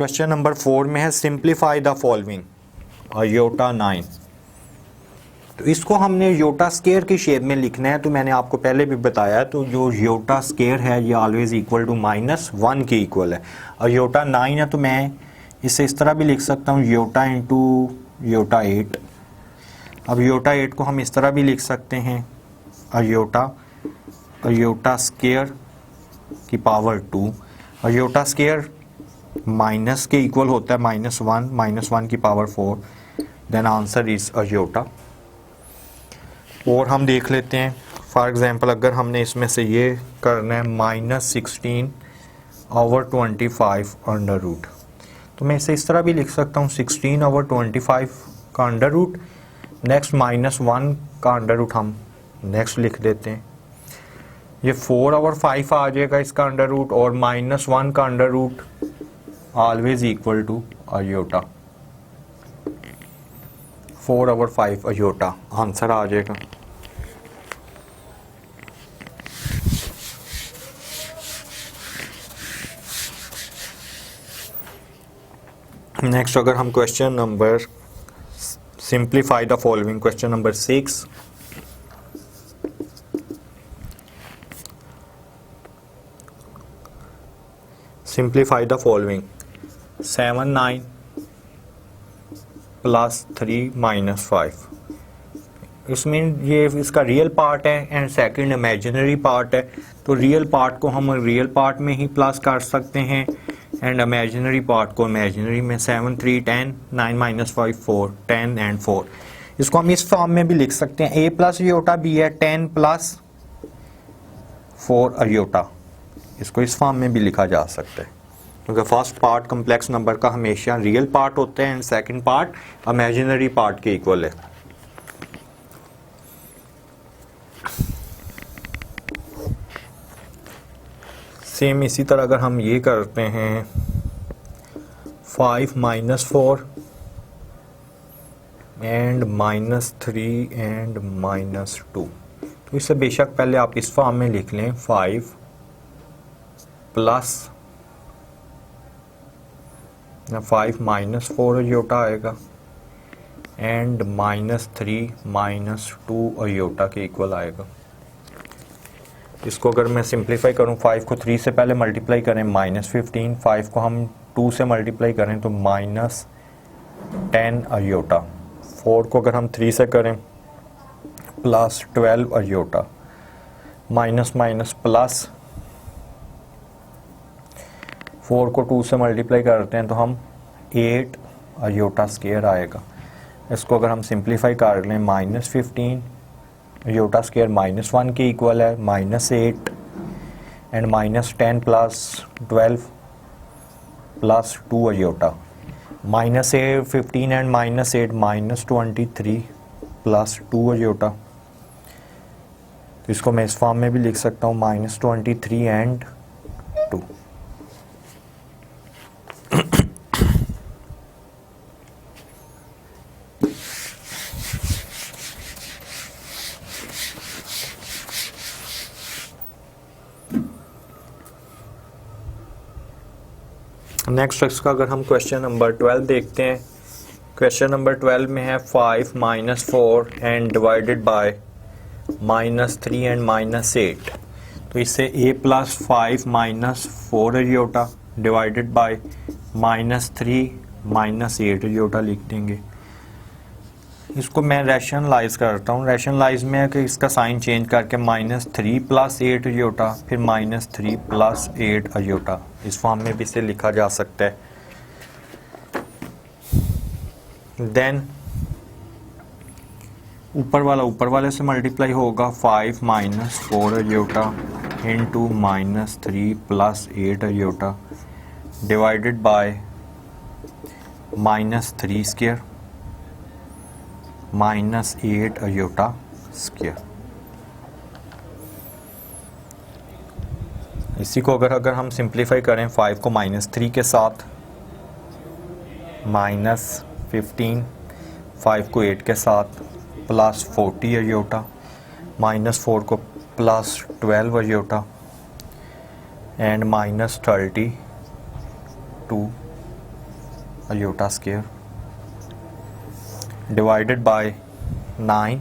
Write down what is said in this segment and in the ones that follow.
Question number 4 में है simplify the following Yotta 9। तो इसको हमने योटा स्केयर की शेप में लिखना है। तो मैंने आपको पहले भी बताया, तो जो योटा स्केयर है ये ऑलवेज इक्वल टू -1 के इक्वल है। और योटा 9 है तो मैं इसे इस तरह भी लिख सकता हूँ, योटा इंटू योटा 8। अब योटा 8 को हम इस तरह भी लिख सकते हैं, योटा स्केयर की पावर 2। और योटा स्केयर माइनस के इक्वल होता है, -1 की power 4। Then answer is iota. और हम देख लेते हैं, फॉर एग्जांपल अगर हमने इसमें से ये करना है -16/25 अंडर रूट, तो मैं इसे इस तरह भी लिख सकता हूँ, 16/25 का अंडर रूट, नेक्स्ट -1 का अंडर रूट हम नेक्स्ट लिख देते हैं। ये 4/5 आ जाएगा इसका अंडर रूट, और -1 का under root always equal to iota. 4/5 iota answer आ जाएगा। नेक्स्ट अगर हम question number simplify the following, question number 6। Simplify the following 7 9 + 3 - 5। इसमें ये इसका रियल पार्ट है एंड सेकंड इमेजिनरी पार्ट है। तो रियल पार्ट को हम रियल पार्ट में ही प्लस कर सकते हैं एंड इमेजिनरी पार्ट को इमेजिनरी में। 7 3 10, 9 - 5 4, 10 एंड 4। इसको हम इस फॉर्म में भी लिख सकते हैं, a + योटा b है 10 + 4 योटा। इसको इस फॉर्म में भी लिखा जा सकता है, क्योंकि फर्स्ट पार्ट कम्प्लेक्स नंबर का हमेशा रियल पार्ट होता है and second part imaginary part के इक्वल है। सेम इसी तरह अगर हम ये करते हैं 5 - 4 एंड -3 एंड -2, तो इसे बेशक पहले आप इस फॉर्म में लिख लें, 5 + 4 योटा आएगा एंड -3 -2 योटा के इक्वल आएगा। इसको अगर मैं सिंप्लीफाई करूं, 5 को 3 से पहले मल्टीप्लाई करें -15, 5 को हम 2 से मल्टीप्लाई करें तो -10 योटा, 4 को अगर हम 3 से करें +12 योटा, माइनस प्लस 4 को 2 से मल्टीप्लाई करते हैं तो हम 8 योटा स्केयर आएगा। इसको अगर हम सिंप्लीफाई कर लें, -15 योटा स्केयर -1 के इक्वल है, -8 एंड -10 + 12 + 2 योटा, -15 एंड -8 -23 + 2 योटा। तो इसको मैं इस फॉर्म में भी लिख सकता हूँ, -23 एंड 2। नेक्स्ट इसका अगर हम क्वेश्चन नंबर 12 देखते हैं, क्वेश्चन नंबर 12 में है 5 - 4 एंड डिवाइडेड बाय -3 एंड -8। तो इससे a + 5 - 4 Yotta divided by -3 -8 Yotta लिख देंगे। इसको मैं रैशनलाइज करता हूँ। रैशनलाइज में है कि इसका साइन चेंज करके -3 + 8 योटा, फिर -3 + 8 योटा, इस फॉर्म में भी इसे लिखा जा सकता है। देन ऊपर वाले से मल्टीप्लाई होगा, 5 - 4 iota into -3 + 8 iota divided by -3 square -8 iota square. इसी को अगर हम सिंप्लीफाई करें, 5 को -3 के साथ, -15, 5 को 8 के साथ +40 योटा, -4 को +12 iota and -32 iota square divided by 9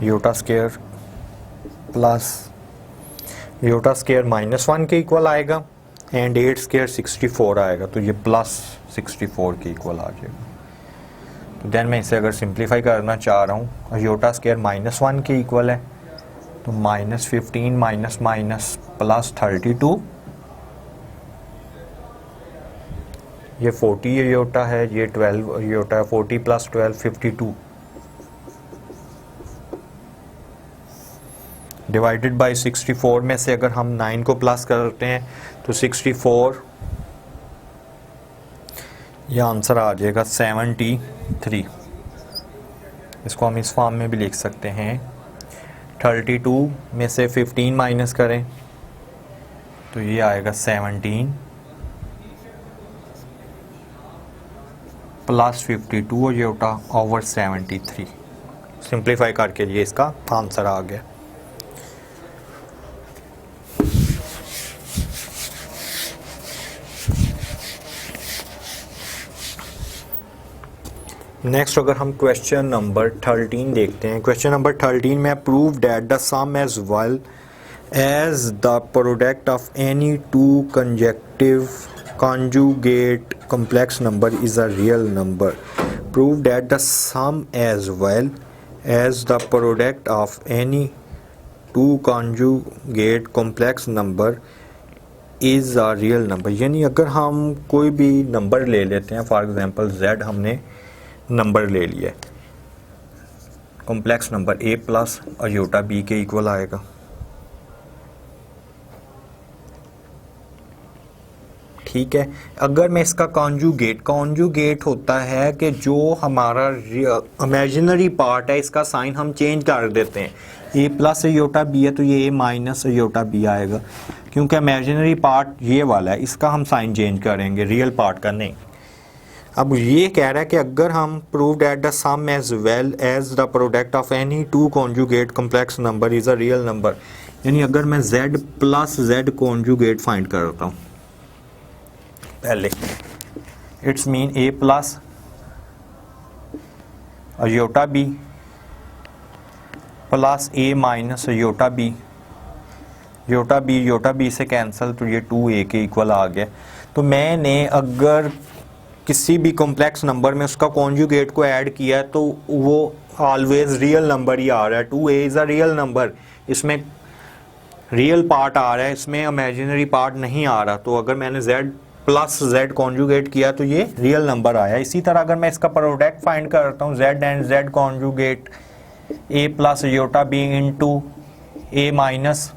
iota square plus iota square -1 के इक्वल आएगा एंड 8 स्क्वायर 64 आएगा, तो ये प्लस 64 के इक्वल आ जाएगा। तो देन मैं इसे अगर सिंप्लीफाई करना चाह रहा हूँ, आयोटा स्क्वायर -1 के इक्वल है, तो -15 माइनस माइनस प्लस 32, ये 40 आयोटा है, ये 12 आयोटा है, 40 प्लस 12 52 डिवाइडेड बाय 64 में से अगर हम 9 को प्लस करते हैं तो 64, यह आंसर आ जाएगा 73। इसको हम इस फॉर्म में भी लिख सकते हैं, 32 में से 15 माइनस करें तो ये आएगा 17 प्लस 52 आयोटा ओवर 73। सिंप्लीफाई करके ये इसका आंसर आ गया। नेक्स्ट अगर हम क्वेश्चन नंबर 13 देखते हैं, क्वेश्चन नंबर 13 में prove that the sum as well as the product of any two conjugate conjugate complex number is a real number. Prove that the sum as well as the product of any two conjugate complex number is a real number. यानी अगर हम कोई भी number ले लेते हैं, for example z हमने number ले लिया, complex number a plus iota b के इक्वल आएगा, ठीक है। अगर मैं इसका कॉन्जुगेट होता है कि जो हमारा इमेजिनरी पार्ट है इसका साइन हम चेंज कर देते हैं, ए प्लस आयोटा बी है तो ये ए माइनस आयोटा बी आएगा, क्योंकि इमेजिनरी पार्ट ये वाला है, इसका हम साइन चेंज करेंगे, रियल पार्ट का नहीं। अब ये कह रहा है कि अगर हम prove that the sum as well as the product of any two conjugate complex number is a real number, यानी अगर मैं z plus z conjugate find करता हूँ पहले, it's mean a plus iota b plus a minus iota b, iota b से cancel, तो ये 2a के इक्वल आ गया। तो मैंने अगर किसी भी कॉम्प्लेक्स नंबर में उसका कॉन्जुगेट को ऐड किया तो वो ऑलवेज रियल नंबर ही आ रहा है। 2a is a real number, इसमें रियल पार्ट आ रहा है, इसमें इमेजिनरी पार्ट नहीं आ रहा। तो अगर मैंने z प्लस z कॉन्जुगेट किया तो ये रियल नंबर आया। इसी तरह अगर मैं इसका प्रोडक्ट फाइंड करता हूँ z and z conjugate a plus iota b into a minus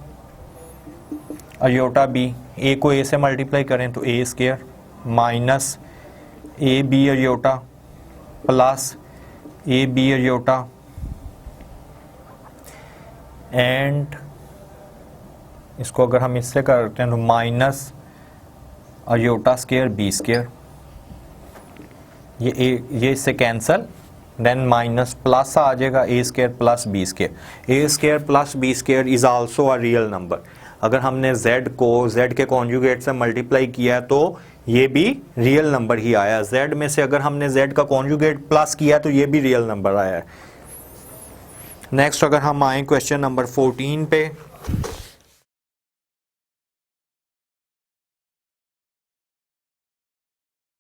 iota b, a को a से मल्टीप्लाई करें तो a square minus A B iota plus A B iota and इसको अगर हम इससे करते हैं तो minus iota square B square, ये इससे कैंसल, देन माइनस प्लस आ जाएगा A square plus B square. A square plus B square is also a real number. अगर हमने z को z के कॉन्जुगेट से मल्टीप्लाई किया है तो ये भी रियल नंबर ही आया। z में से अगर हमने z का कॉन्जुगेट प्लस किया तो ये भी रियल नंबर आया है। नेक्स्ट अगर हम आए क्वेश्चन नंबर 14 पे,